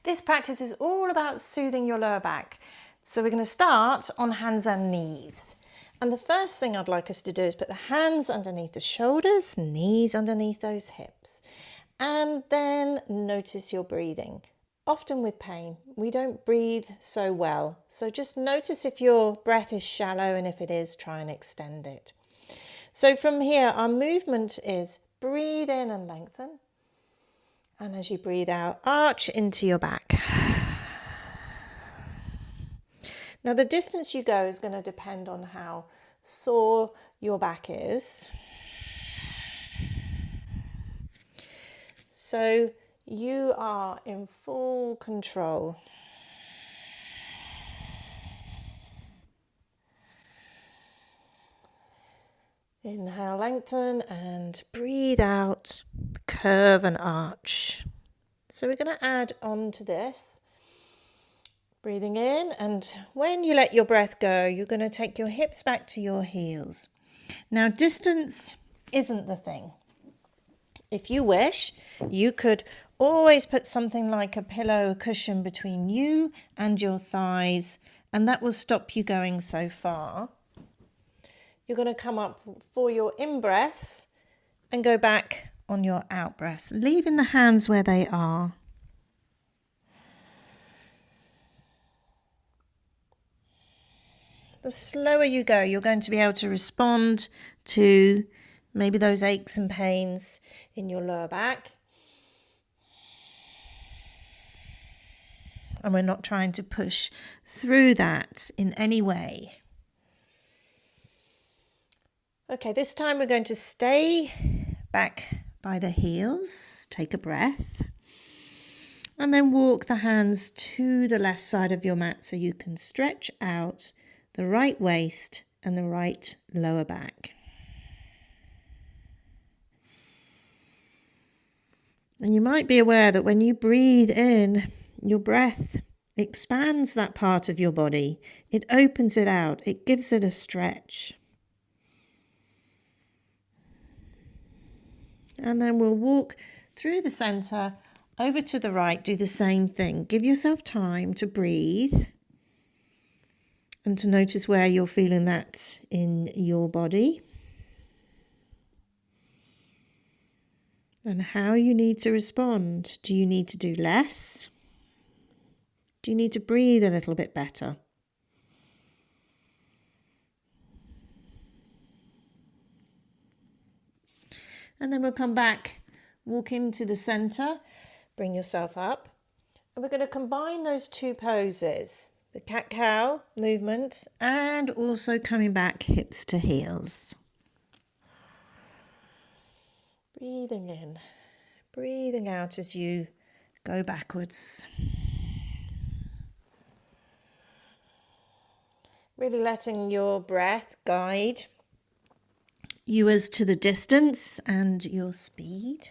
This practice is all about soothing your lower back. So we're going to start on hands and knees. And the first thing I'd like us to do is put the hands underneath the shoulders, knees underneath those hips. And then notice your breathing. Often with pain, we don't breathe so well. So just notice if your breath is shallow, and if it is, try and extend it. So from here, our movement is breathe in and lengthen. And as you breathe out, arch into your back. Now the distance you go is going to depend on how sore your back is. So you are in full control. Inhale, lengthen, and breathe out, curve and arch. So we're going to add on to this. Breathing in, and when you let your breath go, you're going to take your hips back to your heels. Now, distance isn't the thing. If you wish, you could always put something like a pillow, a cushion between you and your thighs, and that will stop you going so far. You're going to come up for your in-breaths and go back on your out-breaths, leaving the hands where they are. The slower you go, you're going to be able to respond to maybe those aches and pains in your lower back. And we're not trying to push through that in any way. Okay, this time we're going to stay back by the heels, take a breath, and then walk the hands to the left side of your mat so you can stretch out the right waist and the right lower back. And you might be aware that when you breathe in, your breath expands that part of your body. It opens it out. It gives it a stretch. And then we'll walk through the center, over to the right, do the same thing. Give yourself time to breathe and to notice where you're feeling that in your body and how you need to respond. Do you need to do less? Do you need to breathe a little bit better? And then we'll come back, walk into the center, bring yourself up. And we're going to combine those two poses, the cat-cow movement and also coming back hips to heels. Breathing in, breathing out as you go backwards. Really letting your breath guide you as to the distance and your speed.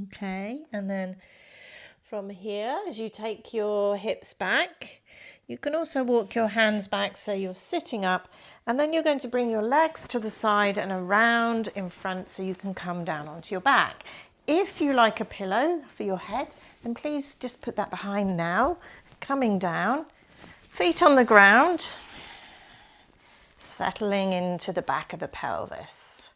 Okay, and then from here, as you take your hips back, you can also walk your hands back so you're sitting up, and then you're going to bring your legs to the side and around in front so you can come down onto your back. If you like a pillow for your head, then please just put that behind now. Coming down, feet on the ground, settling into the back of the pelvis.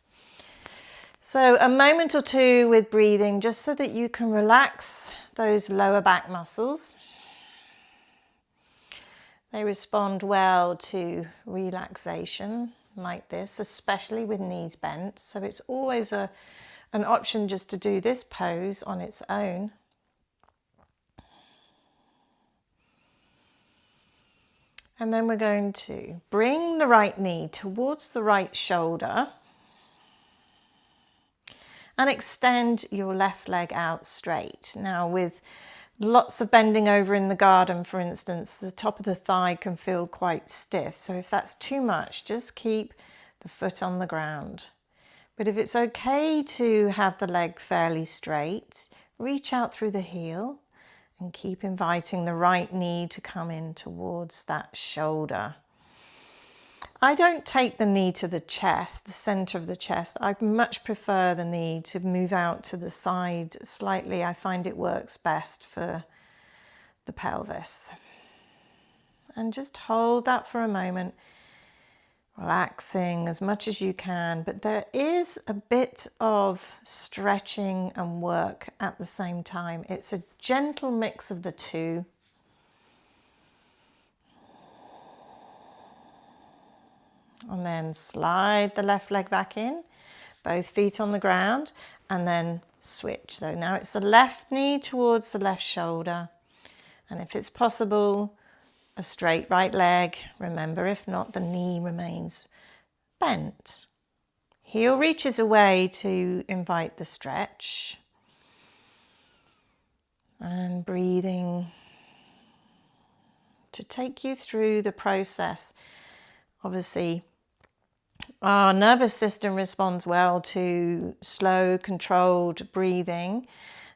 So a moment or two with breathing just so that you can relax those lower back muscles. They respond well to relaxation like this, especially with knees bent. So it's always an option just to do this pose on its own. And then we're going to bring the right knee towards the right shoulder and extend your left leg out straight. Now, with lots of bending over in the garden, for instance, the top of the thigh can feel quite stiff. So if that's too much, just keep the foot on the ground. But if it's okay to have the leg fairly straight, reach out through the heel and keep inviting the right knee to come in towards that shoulder. I don't take the knee to the chest, the center of the chest. I much prefer the knee to move out to the side slightly. I find it works best for the pelvis. And just hold that for a moment, relaxing as much as you can. But there is a bit of stretching and work at the same time. It's a gentle mix of the two. And then slide the left leg back in, both feet on the ground, and then switch. So now it's the left knee towards the left shoulder. And if it's possible, a straight right leg. Remember, if not, the knee remains bent. Heel reaches away to invite the stretch. And breathing to take you through the process. Obviously, our nervous system responds well to slow, controlled breathing,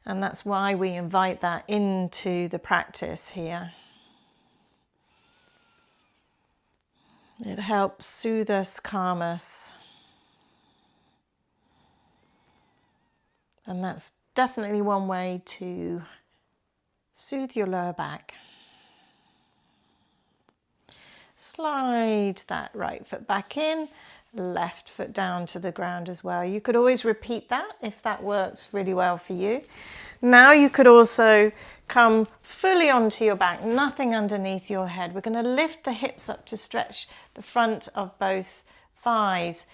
and that's why we invite that into the practice here. It helps soothe us, calm us, and that's definitely one way to soothe your lower back. Slide that right foot back in, left foot down to the ground as well. You could always repeat that if that works really well for you. Now you could also come fully onto your back, nothing underneath your head. We're going to lift the hips up to stretch the front of both thighs,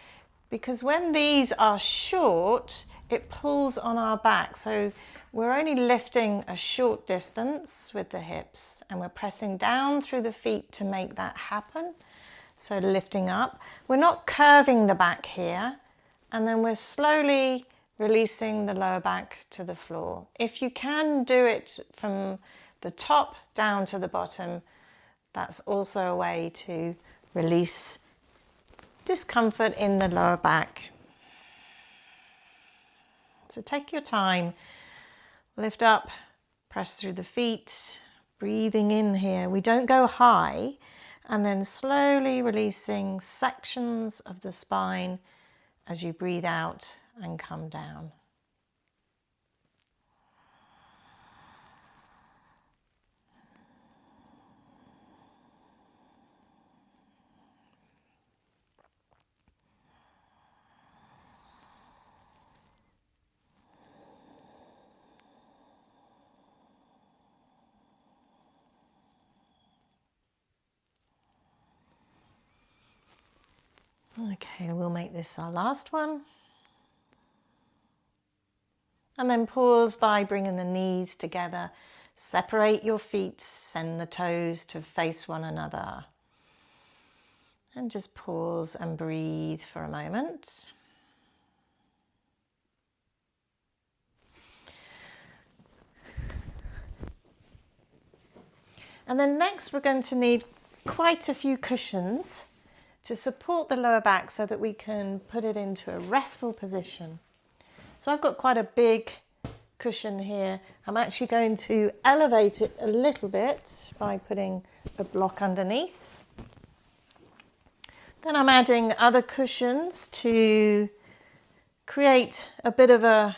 because when these are short, it pulls on our back. So we're only lifting a short distance with the hips, and we're pressing down through the feet to make that happen. So lifting up. We're not curving the back here, and then we're slowly releasing the lower back to the floor. If you can do it from the top down to the bottom, that's also a way to release discomfort in the lower back. So take your time, lift up, press through the feet, breathing in here. We don't go high, and then slowly releasing sections of the spine as you breathe out and come down. Okay, we'll make this our last one. And then pause by bringing the knees together. Separate your feet, send the toes to face one another. And just pause and breathe for a moment. And then next we're going to need quite a few cushions to support the lower back so that we can put it into a restful position. So I've got quite a big cushion here. I'm actually going to elevate it a little bit by putting a block underneath. Then I'm adding other cushions to create a bit of a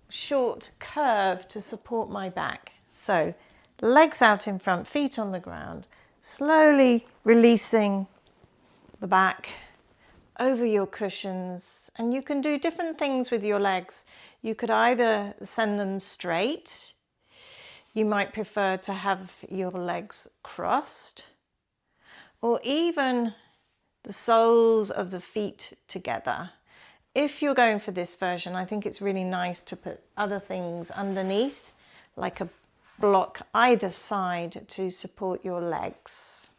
short curve to support my back. So legs out in front, feet on the ground, slowly releasing the back over your cushions. And you can do different things with your legs. You could either send them straight. You might prefer to have your legs crossed, or even the soles of the feet together. If you're going for this version, I think it's really nice to put other things underneath, like a block either side to support your legs.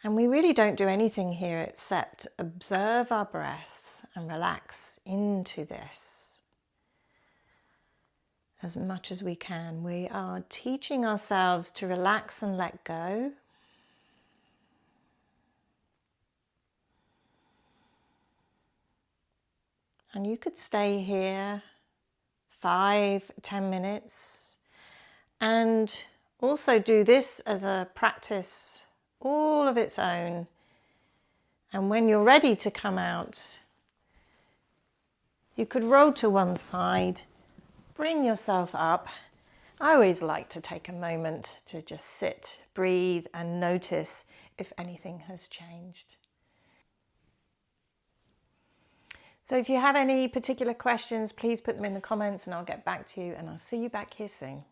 And we really don't do anything here except observe our breath and relax into this as much as we can. We are teaching ourselves to relax and let go. And you could stay here 5-10 minutes and also do this as a practice all of its own. And when you're ready to come out, you could roll to one side, bring yourself up. I always like to take a moment to just sit, breathe, and notice if anything has changed. So if you have any particular questions, please put them in the comments and I'll get back to you, and I'll see you back here soon.